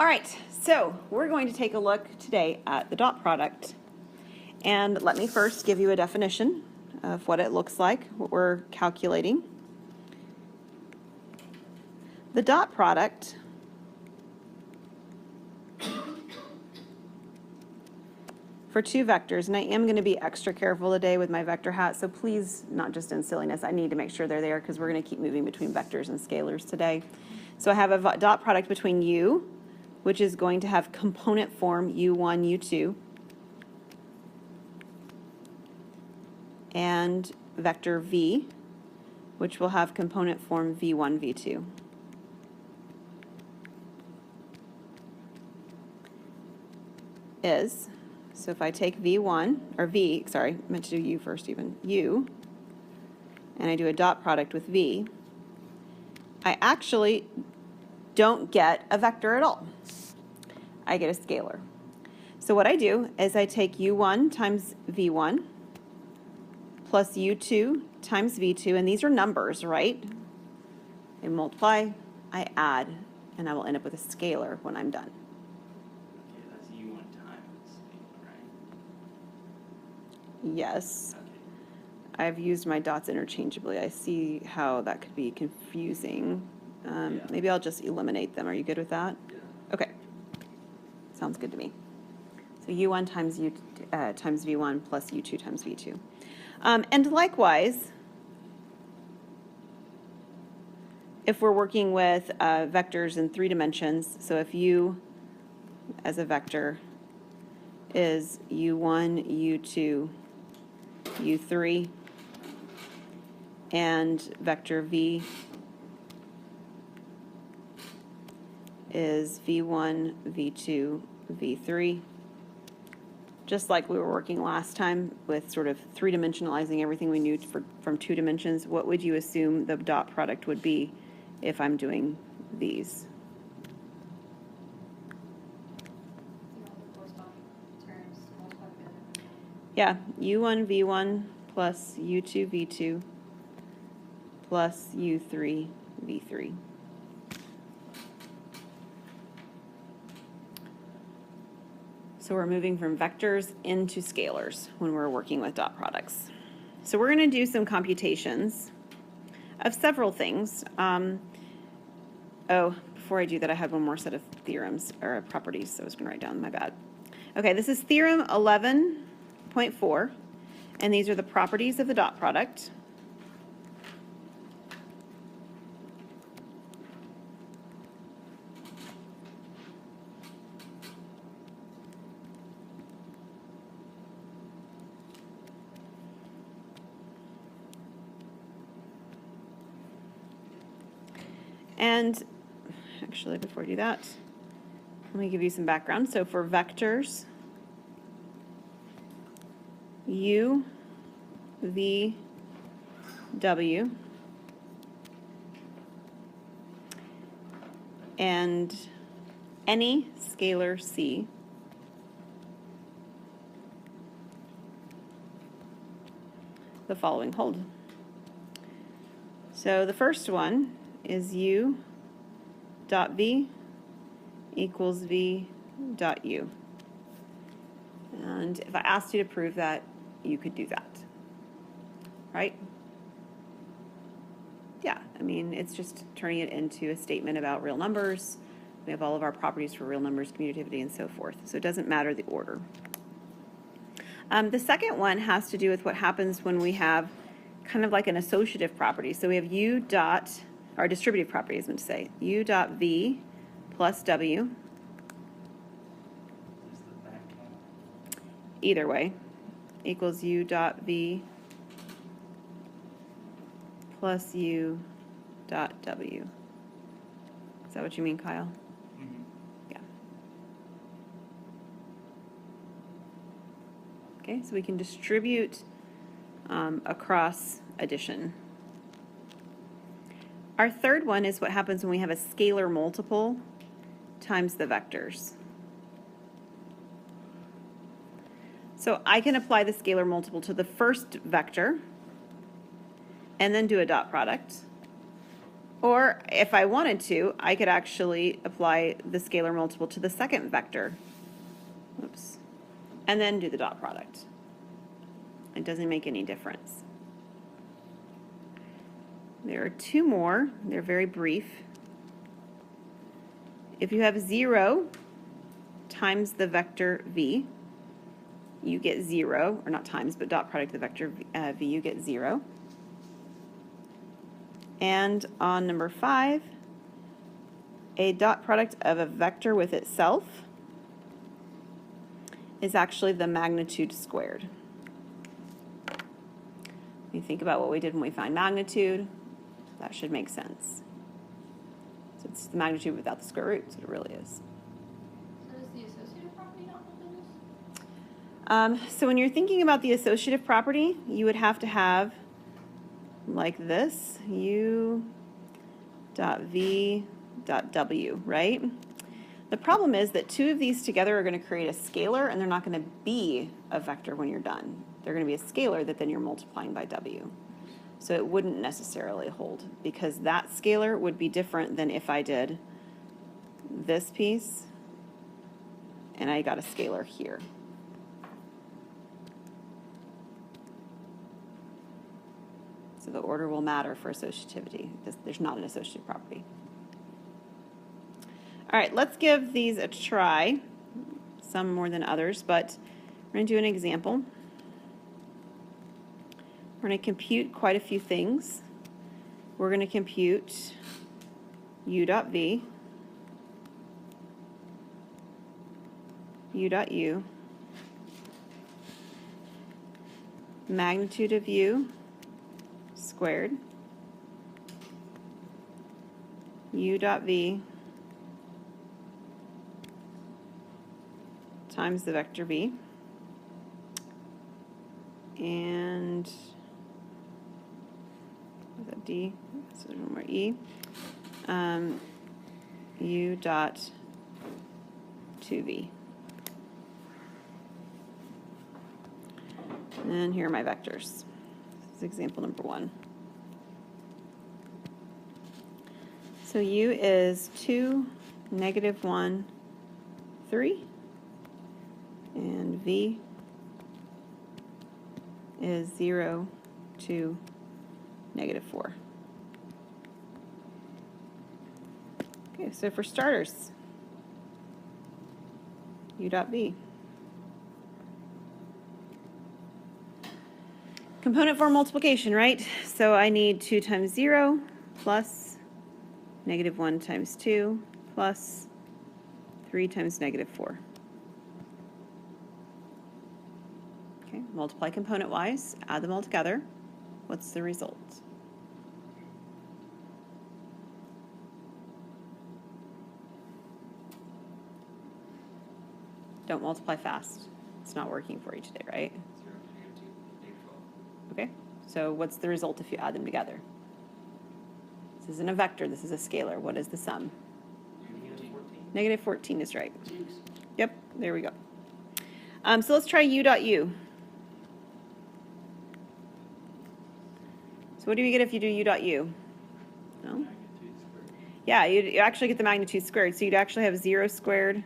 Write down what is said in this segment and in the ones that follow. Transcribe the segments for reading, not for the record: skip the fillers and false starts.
All right, so we're going to take a look today at the dot product. And let me first give you a definition of what it looks like, what we're calculating. The dot product for two vectors, and I am going to be extra careful today with my vector hat, so please, not just in silliness, I need to make sure they're there because we're going to keep moving between vectors and scalars today. So I have a dot product between u, which is going to have component form u1, u2, and vector v, which will have component form v1, v2. So if I take v1, or v, sorry, I meant to do u first even, u, and I do a dot product with v, I actually don't get a vector at all. I get a scalar. So what I do is I take u1 times v1 plus u2 times v2, and these are numbers, right? I multiply, I add, and I will end up with a scalar when I'm done. Okay, that's u1 times v1, right? Yes. Okay. I've used my dots interchangeably. I see how that could be confusing. Maybe I'll just eliminate them. Are you good with that? Yeah. Okay. Sounds good to me. So u1 times times v1 plus u2 times v2. And likewise, if we're working with vectors in 3 dimensions, so if u as a vector is u1, u2, u3, and vector v is v1, v2, v3. Just like we were working last time with sort of 3-dimensionalizing everything we knew from 2 dimensions, what would you assume the dot product would be if I'm doing these? Yeah, u1, v1 plus u2, v2 plus u3, v3. So we're moving from vectors into scalars when we're working with dot products. So we're going to do some computations of several things. Before I do that, I had one more set of theorems or properties, so I was going to write down, my bad. Okay, this is Theorem 11.4, and these are the properties of the dot product. And actually, before I do that, let me give you some background. So for vectors, u, v, w, and any scalar c, the following hold. So the first one is u dot v equals v dot u. And if I asked you to prove that, you could do that, right? Yeah, I mean, it's just turning it into a statement about real numbers. We have all of our properties for real numbers, commutativity, and so forth. So it doesn't matter the order. The second one has to do with what happens when we have kind of like an associative property. So we have u dot, our distributive property is meant to say, u dot v plus w. Either way, equals u dot v plus u dot w. Is that what you mean, Kyle? Mm-hmm. Yeah. Okay, so we can distribute across addition. Our third one is what happens when we have a scalar multiple times the vectors. So I can apply the scalar multiple to the first vector and then do a dot product. Or if I wanted to, I could actually apply the scalar multiple to the second vector. Oops. And then do the dot product. It doesn't make any difference. There are two more. They're very brief. If you have 0 times the vector v, you get 0, or not times, but dot product of the vector v, you get 0. And on number 5, a dot product of a vector with itself is actually the magnitude squared. When you think about what we did when we found magnitude, that should make sense. So it's the magnitude without the square root, so it really is. So does the associative property not hold in this? So when you're thinking about the associative property, you would have to have like this, u dot v dot w, right? The problem is that two of these together are going to create a scalar, and they're not going to be a vector when you're done. They're going to be a scalar that then you're multiplying by w. So it wouldn't necessarily hold, because that scalar would be different than if I did this piece and I got a scalar here. So the order will matter for associativity, because there's not an associative property. All right, let's give these a try, some more than others, but we're going to do an example. We're going to compute quite a few things. We're going to compute u dot v, u dot u, magnitude of u squared, u dot v times the vector v, and is that d? So there's one more e. U dot 2v. And here are my vectors. This is example number 1. So u is 2, -1, 3. And v is 0, 2, -4. Okay, so for starters, u dot v. Component form multiplication, right? So I need 2 times 0 plus -1 times 2 plus 3 times -4. Okay, multiply component-wise, add them all together. What's the result? Don't multiply fast. It's not working for you today, right? 0 to -2, -12. Okay, so what's the result if you add them together? This isn't a vector, this is a scalar. What is the sum? -14. -14 is right. Jinx. Yep, there we go. So let's try u dot u. So what do we get if you do u dot u? No? Magnitude squared. Yeah, you actually get the magnitude squared. So you'd actually have 0 squared.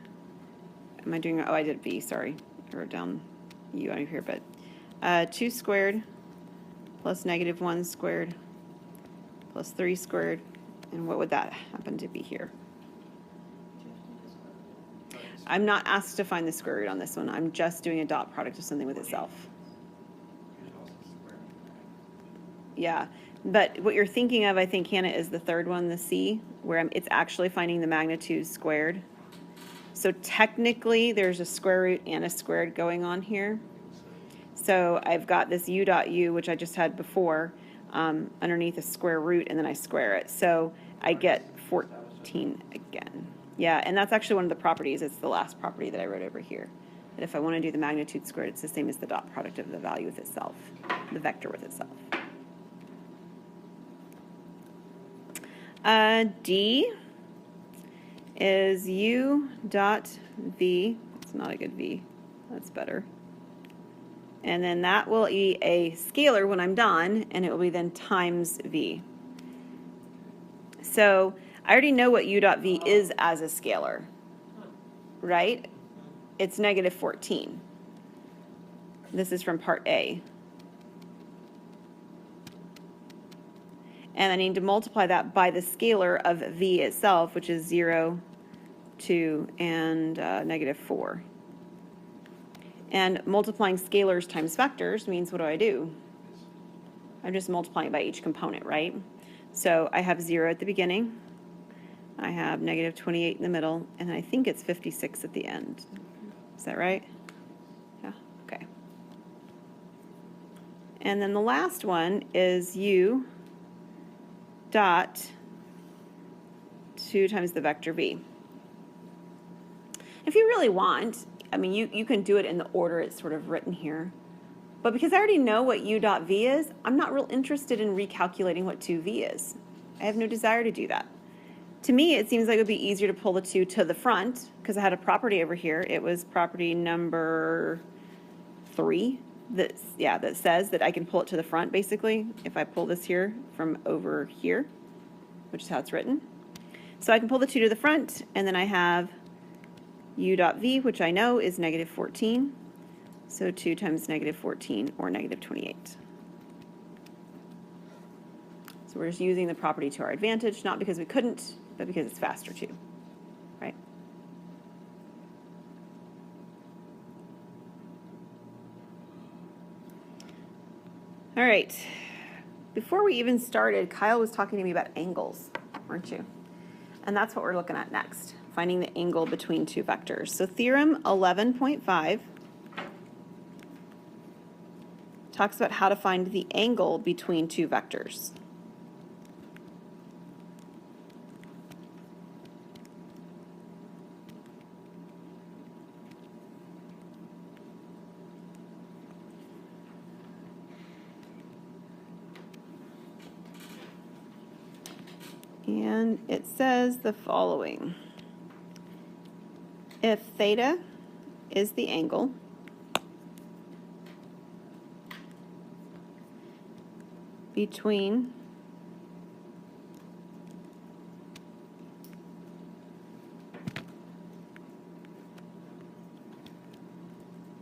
Am I doing, oh, I did v, sorry. I wrote down u on here, but 2 squared plus -1 squared plus 3 squared. And what would that happen to be here? I'm not asked to find the square root on this one. I'm just doing a dot product of something with itself. You could also square it. Yeah, but what you're thinking of, I think, Hannah, is the third one, the C, where it's actually finding the magnitude squared. So technically, there's a square root and a squared going on here. So I've got this u dot u, which I just had before, underneath a square root, and then I square it. So I get 14 again. Yeah, and that's actually one of the properties. It's the last property that I wrote over here. That if I want to do the magnitude squared, it's the same as the dot product of the value with itself, the vector with itself. D is u dot v. It's not a good v. That's better. And then that will be a scalar when I'm done, and it will be then times v. So I already know what u dot v is as a scalar, right? It's negative 14. This is from part A. And I need to multiply that by the scalar of v itself, which is 0, 2, and negative 4. And multiplying scalars times vectors means what do? I'm just multiplying by each component, right? So I have 0 at the beginning. I have negative 28 in the middle, and I think it's 56 at the end. Is that right? Yeah, okay. And then the last one is u dot 2 times the vector v. If you really want, I mean, you can do it in the order it's sort of written here. But because I already know what u dot v is, I'm not real interested in recalculating what 2v is. I have no desire to do that. To me, it seems like it would be easier to pull the 2 to the front, because I had a property over here. It was property number 3 that says that I can pull it to the front, basically, if I pull this here from over here, which is how it's written. So I can pull the 2 to the front, and then I have u dot v, which I know is negative 14. So 2 times negative 14, or negative 28. So we're just using the property to our advantage, not because we couldn't, but because it's faster too, right? All right. Before we even started, Kyle was talking to me about angles, weren't you? And that's what we're looking at next, finding the angle between two vectors. So theorem 11.5 talks about how to find the angle between two vectors. And it says the following. If theta is the angle between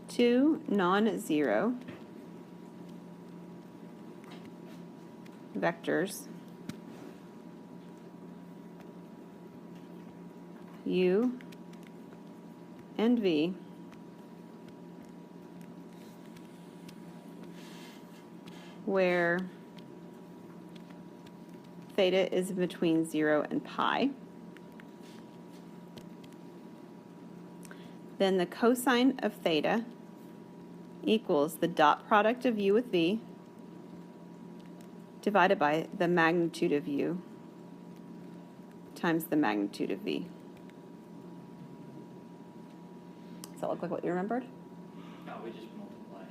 two non-zero vectors u and v, where theta is between 0 and pi, then the cosine of theta equals the dot product of u with v divided by the magnitude of u times the magnitude of v. Does that look like what you remembered? No, we just multiply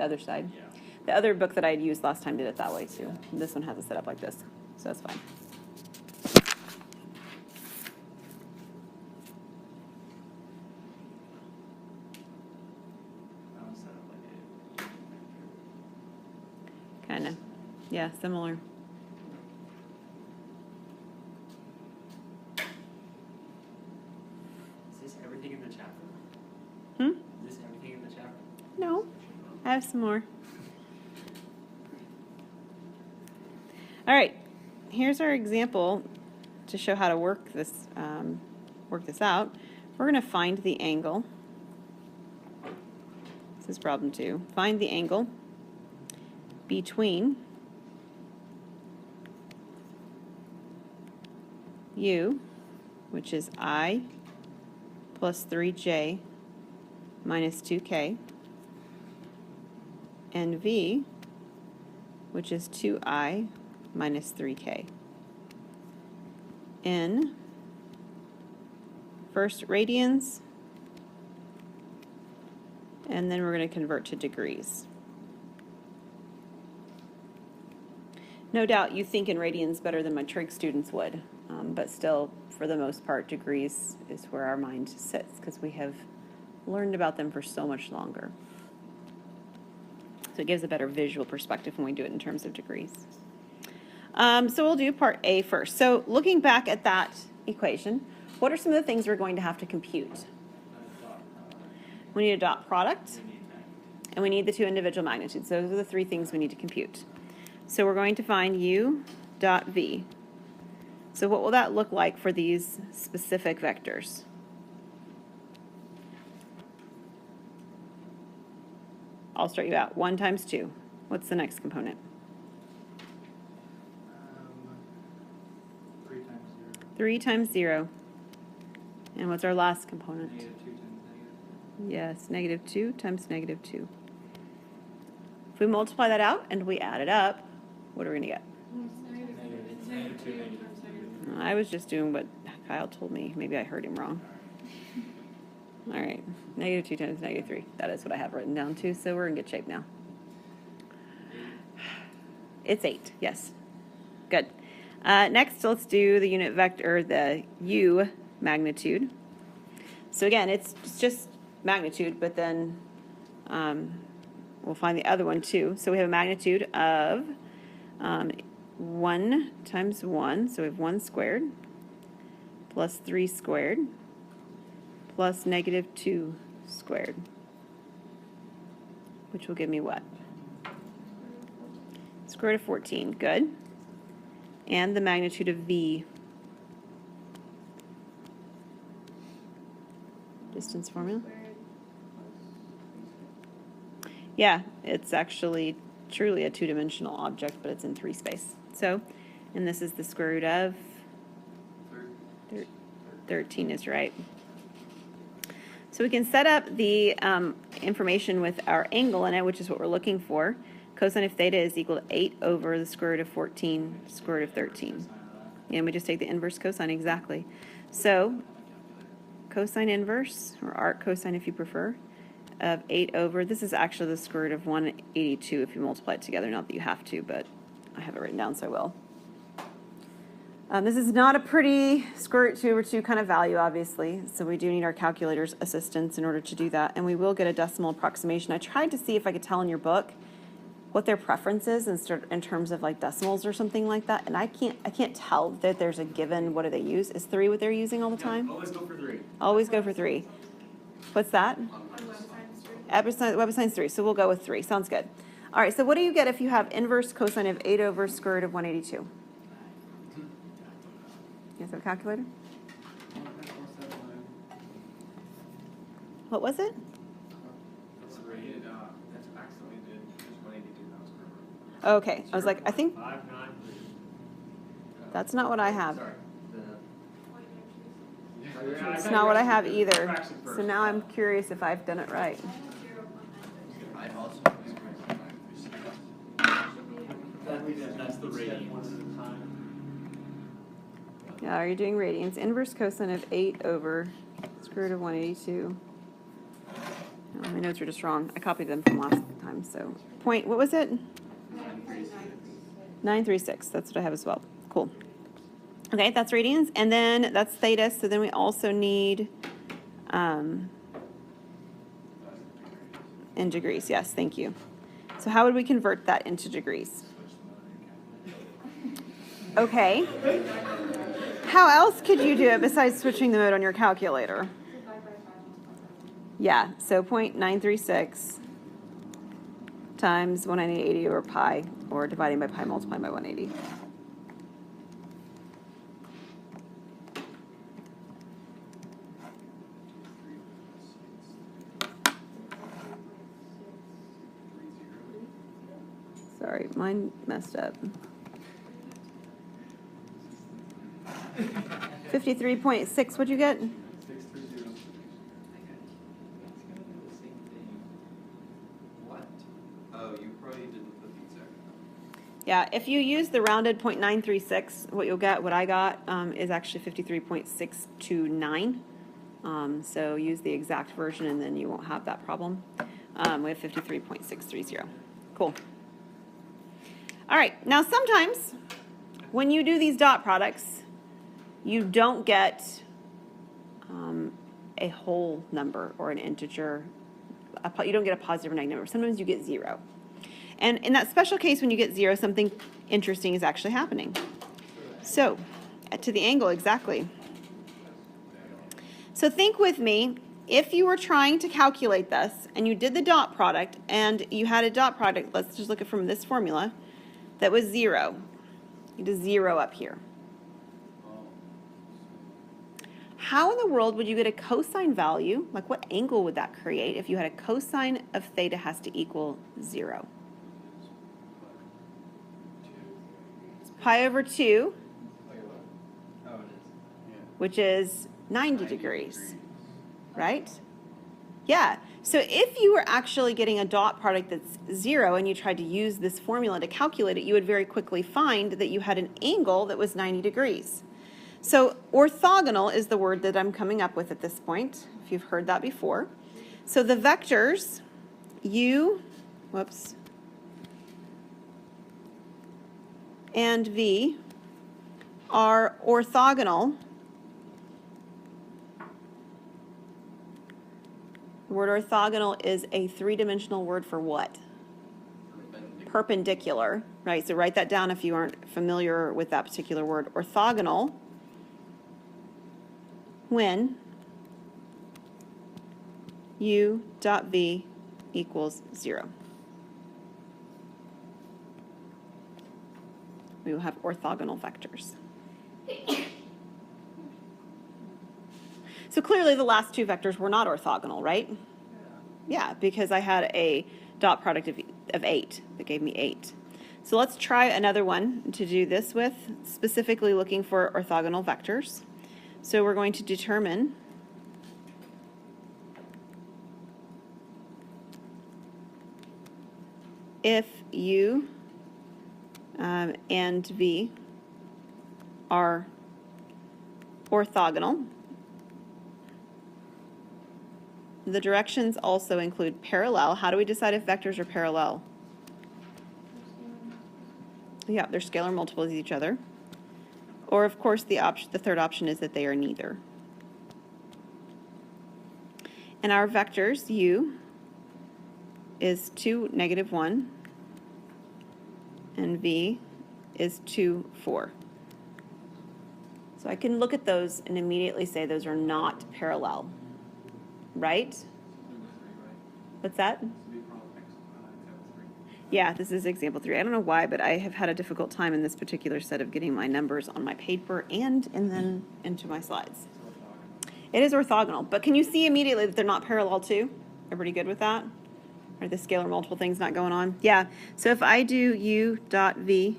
The other side? Yeah. The other book that I had used last time did it that way too. This one has it set up like this, so that's fine. That one's set up like a Kind of. Yeah, similar. Is this everything in the chapter? Hmm? Is this everything in the chapter? No, I have some more. All right, here's our example to show how to work this out. We're going to find the angle. This is problem 2. Find the angle between u, which is I plus 3j minus 2k, and v, which is 2i minus 3k. In first radians, and then we're going to convert to degrees. No doubt you think in radians better than my trig students would, but still, for the most part, degrees is where our mind sits because we have learned about them for so much longer. So it gives a better visual perspective when we do it in terms of degrees. So we'll do part A first. So looking back at that equation, what are some of the things we're going to have to compute? We need a dot product, and we need the two individual magnitudes. Those are the three things we need to compute. So we're going to find U dot V. So what will that look like for these specific vectors? I'll start you out. 1 times 2. What's the next component? 3 times 0. 3 times 0. And what's our last component? -2 times negative. Yes, -2 times -2. If we multiply that out and we add it up, what are we going to get? It's negative 2 times negative. I was just doing what Kyle told me. Maybe I heard him wrong. All right, -2 times -3. That is what I have written down too, so we're in good shape now. It's 8, yes. Good. Next, let's do the unit vector, the U magnitude. So again, it's just magnitude, but then we'll find the other one too. So we have a magnitude of 1 times 1, so we have 1 squared, plus 3 squared, plus -2 squared, which will give me what? Square root of 14, good. And the magnitude of V. Distance formula? Yeah, it's actually truly a two-dimensional object, but it's in 3 space. So, and this is the square root of 13 is right. So we can set up the information with our angle in it, which is what we're looking for. Cosine of theta is equal to 8 over the square root of 14, square root of 13. And we just take the inverse cosine, exactly. So, cosine inverse, or arc cosine if you prefer, of 8 over, this is actually the square root of 182 if you multiply it together. Not that you have to, but I have it written down, so I will. This is not a pretty square root 2 over 2 kind of value, obviously, so we do need our calculator's assistance in order to do that, and we will get a decimal approximation. I tried to see if I could tell in your book what their preference is in terms of like decimals or something like that, and I can't tell that there's a given. What do they use? Is 3 what they're using all the time? Always go for 3. Always go for 3. What's that? Web science 3, so we'll go with 3. Sounds good. All right, so what do you get if you have inverse cosine of 8 over square root of 182? You guys have a calculator? What was it? Okay, I was like, I think that's not what I have. It's not what I have either. So now I'm curious if I've done it right. That's the radians. Yeah, are you doing radians? Inverse cosine of 8 over square root of 182. Oh, my notes are just wrong. I copied them from last time, so point, what was it? 936. That's what I have as well. Cool. Okay, that's radians, and then that's theta, so then we also need in degrees. Yes, thank you. So how would we convert that into degrees? Okay. How else could you do it besides switching the mode on your calculator? Yeah, so 0.936 times 180 over pi, or dividing by pi multiplying by 180. Sorry, mine messed up. 53.6, what'd you get? 630. What? Oh, you probably didn't put the exact number. Yeah, if you use the rounded 0.936, what you'll get, what I got, is actually 53.629. So use the exact version and then you won't have that problem. We have 53.630. Cool. All right, now sometimes when you do these dot products, you don't get a whole number or an integer. You don't get a positive or negative number. Sometimes you get 0. And in that special case when you get 0, something interesting is actually happening. So, to the angle, exactly. So think with me, if you were trying to calculate this and you did the dot product and you had a dot product, let's just look at from this formula, that was 0. You did 0 up here. How in the world would you get a cosine value? Like what angle would that create if you had a cosine of theta has to equal 0? It's pi over 2, Oh, it is. which is 90 degrees, right? Yeah, so if you were actually getting a dot product that's 0 and you tried to use this formula to calculate it, you would very quickly find that you had an angle that was 90 degrees. So orthogonal is the word that I'm coming up with at this point, if you've heard that before. So the vectors u, and v are orthogonal. The word orthogonal is a three-dimensional word for what? Perpendicular, right? So write that down if you aren't familiar with that particular word. Orthogonal when u dot v equals 0. We will have orthogonal vectors. So clearly the last two vectors were not orthogonal, right? Yeah, because I had a dot product of 8 that gave me 8. So let's try another one to do this with, specifically looking for orthogonal vectors. So we're going to determine if u and v are orthogonal. The directions also include parallel. How do we decide if vectors are parallel? Yeah, they're scalar multiples of each other. Or, of course, the third option is that they are neither. And our vectors, u is 2, -1, and v is 2, 4. So I can look at those and immediately say those are not parallel, right? What's that? Yeah, this is example 3. I don't know why, but I have had a difficult time in this particular set of getting my numbers on my paper and then into my slides. It is orthogonal, but can you see immediately that they're not parallel too? Everybody good with that? Are the scalar multiple things not going on? Yeah, so if I do u dot v,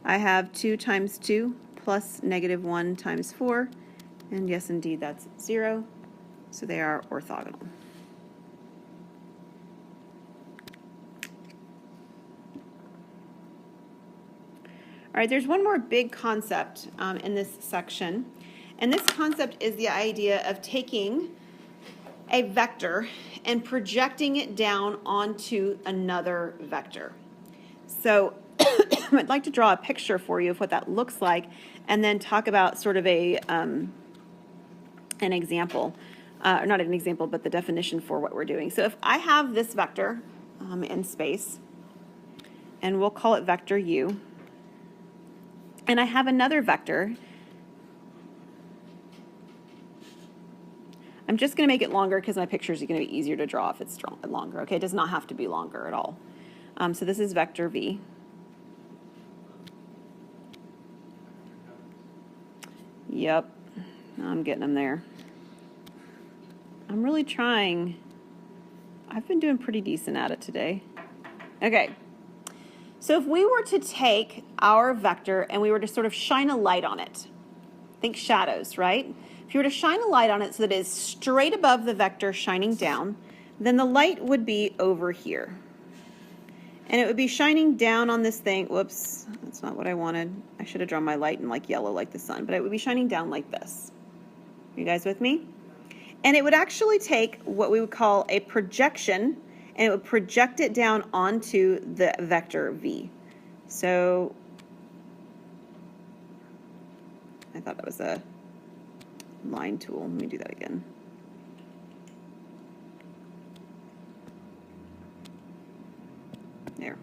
I have 2 times 2 plus -1 times 4, and yes, indeed, that's 0, so they are orthogonal. All right, there's one more big concept in this section, and this concept is the idea of taking a vector and projecting it down onto another vector. So I'd like to draw a picture for you of what that looks like, and then talk about sort of an example, not an example, but the definition for what we're doing. So if I have this vector in space, and we'll call it vector u, and I have another vector. I'm just going to make it longer because my pictures are going to be easier to draw if it's longer. Okay, it does not have to be longer at all. So this is vector v. Yep, I'm getting them there. I'm really trying. I've been doing pretty decent at it today. Okay. So if we were to take our vector and we were to sort of shine a light on it, think shadows, right? If you were to shine a light on it so that it is straight above the vector shining down, then the light would be over here. And it would be shining down on this thing. Whoops, that's not what I wanted. I should have drawn my light in like yellow like the sun, but it would be shining down like this. Are you guys with me? And it would actually take what we would call a projection, and it would project it down onto the vector v. So I thought that was a line tool. Let me do that again. There.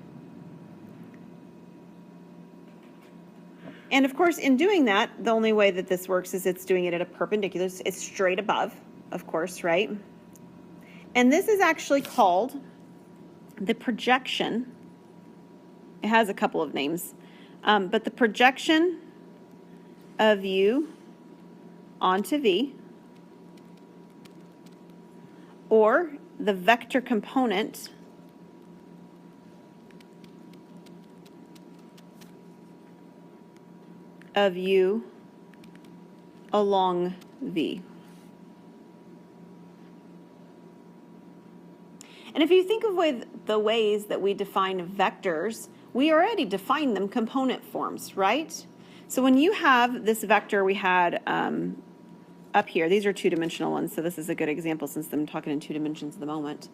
And of course, in doing that, the only way that this works is it's doing it at a perpendicular. It's straight above, of course, right? And this is actually called the projection. It has a couple of names, but the projection of U onto V, or the vector component of U along V. And if you think of the ways that we define vectors, we already define them component forms, right? So when you have this vector we had up here, these are two-dimensional ones, so this is a good example since I'm talking in 2 dimensions at the moment.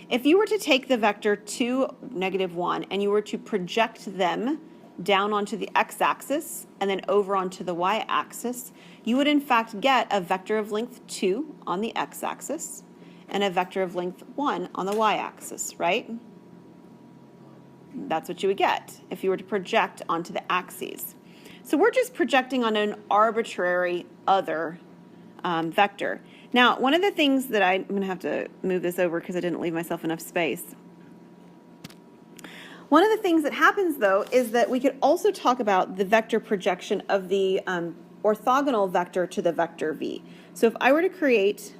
If you were to take the vector 2, -1, and you were to project them down onto the x-axis and then over onto the y-axis, you would in fact get a vector of length 2 on the x-axis and a vector of length 1 on the y-axis, right? That's what you would get if you were to project onto the axes. So we're just projecting on an arbitrary other vector. Now, one of the things that I'm going to have to move this over because I didn't leave myself enough space. One of the things that happens, though, is that we could also talk about the vector projection of the orthogonal vector to the vector v. So if I were to create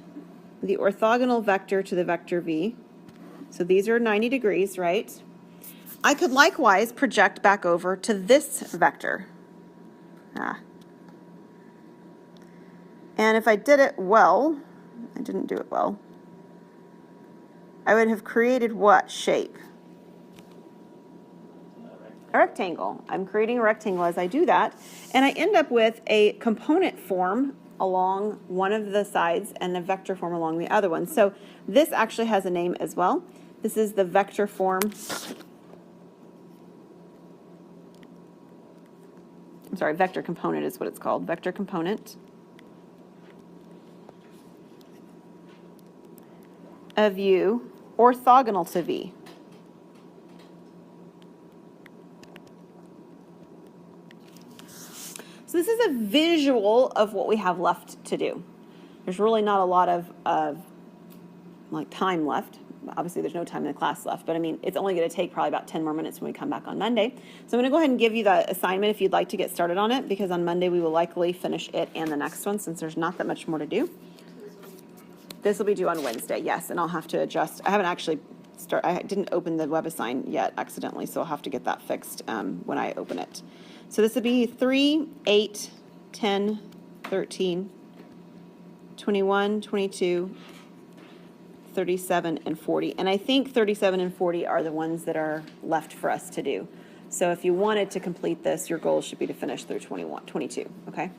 the orthogonal vector to the vector v, so these are 90 degrees, right? I could likewise project back over to this vector. And if I did it well, I didn't do it well, I would have created what shape? A rectangle. I'm creating a rectangle as I do that, and I end up with a component form along one of the sides and a vector form along the other one. So this actually has a name as well. This is the vector form. I'm sorry, vector component is what it's called, vector component of U orthogonal to V. So this is a visual of what we have left to do. There's really not a lot of like time left. Obviously, there's no time in the class left, but I mean, it's only going to take probably about 10 more minutes when we come back on Monday. So I'm going to go ahead and give you the assignment if you'd like to get started on it, because on Monday we will likely finish it and the next one since there's not that much more to do. This will be due on Wednesday, yes, and I'll have to adjust. I haven't actually I didn't open the WebAssign yet accidentally, so I'll have to get that fixed when I open it. So this would be 3, 8, 10, 13, 21, 22, 37, and 40. And I think 37 and 40 are the ones that are left for us to do. So if you wanted to complete this, your goal should be to finish through 22, okay?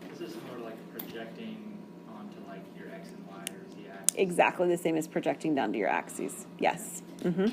This is more like projecting onto like your X and Y or Z axis. Exactly the same as projecting down to your axes, yes. Mm-hmm.